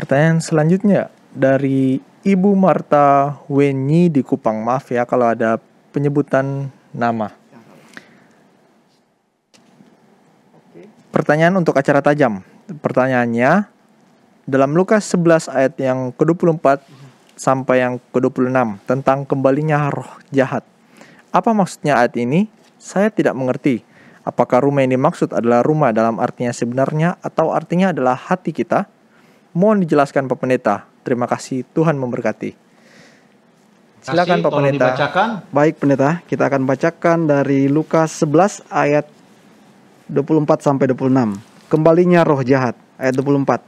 Pertanyaan selanjutnya dari Ibu Marta Wenyi di Kupang. Maaf ya kalau ada penyebutan nama. Pertanyaan untuk acara tajam. Pertanyaannya, dalam Lukas 11 ayat yang ke-24 sampai yang ke-26 tentang kembalinya roh jahat. Apa maksudnya ayat ini? Saya tidak mengerti. Apakah rumah yang dimaksud adalah rumah dalam artinya sebenarnya atau artinya adalah hati kita? Mohon dijelaskan Pak Pendeta. Terima kasih, Tuhan memberkati. Silakan Pak Pendeta. Dibacakan. Baik Pendeta, kita akan bacakan dari Lukas 11 ayat 24 sampai 26. Kembalinya roh jahat, ayat 24.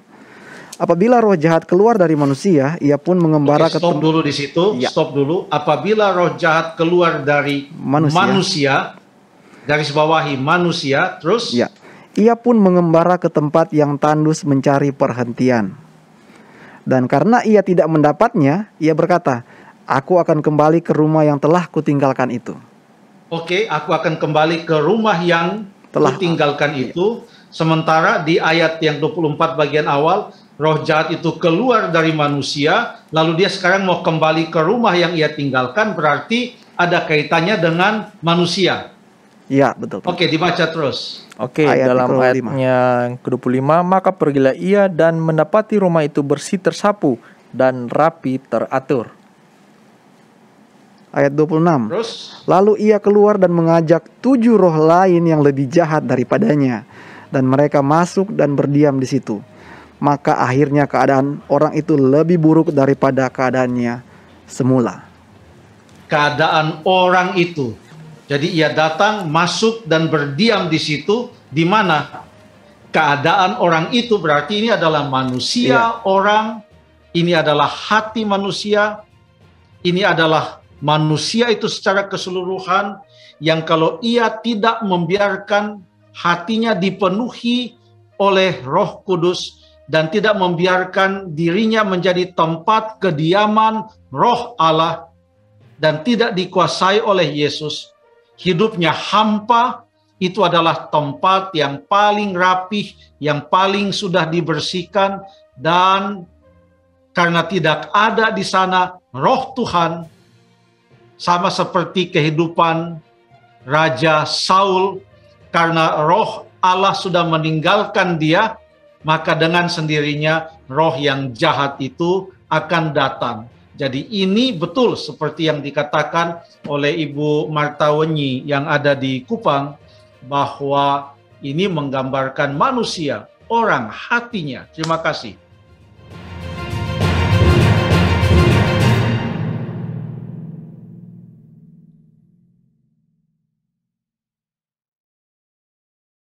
Apabila roh jahat keluar dari manusia, ia pun mengembara ke Stop dulu di situ. Ya. Stop dulu. Apabila roh jahat keluar dari manusia, garis bawahi manusia, terus ya, ia pun mengembara ke tempat yang tandus mencari perhentian. Dan karena ia tidak mendapatnya, ia berkata, "Aku akan kembali ke rumah yang telah kutinggalkan itu." Oke, aku akan kembali ke rumah yang Telah kutinggalkan itu. Sementara di ayat yang 24 bagian awal, roh jahat itu keluar dari manusia, lalu dia sekarang mau kembali ke rumah yang ia tinggalkan, berarti ada kaitannya dengan manusia. Ya, betul. Oke, dibaca terus. Oke, dalam ayatnya yang ke-25, maka pergilah ia dan mendapati rumah itu bersih tersapu dan rapi teratur. Ayat 26. Terus? Lalu ia keluar dan mengajak 7 roh lain yang lebih jahat daripadanya, dan mereka masuk dan berdiam di situ. Maka akhirnya keadaan orang itu lebih buruk daripada keadaannya semula. Keadaan orang itu. Jadi ia datang, masuk dan berdiam di situ. Di mana keadaan orang itu berarti ini adalah manusia, orang. Ini adalah hati manusia. Ini adalah manusia itu secara keseluruhan yang kalau ia tidak membiarkan hatinya dipenuhi oleh Roh Kudus dan tidak membiarkan dirinya menjadi tempat kediaman Roh Allah dan tidak dikuasai oleh Yesus, hidupnya hampa. Itu adalah tempat yang paling rapih, yang paling sudah dibersihkan, dan karena tidak ada di sana Roh Tuhan, sama seperti kehidupan Raja Saul, karena Roh Allah sudah meninggalkan dia, maka dengan sendirinya roh yang jahat itu akan datang. Jadi ini betul seperti yang dikatakan oleh Ibu Marta Wenyi yang ada di Kupang, bahwa ini menggambarkan manusia, orang, hatinya. Terima kasih.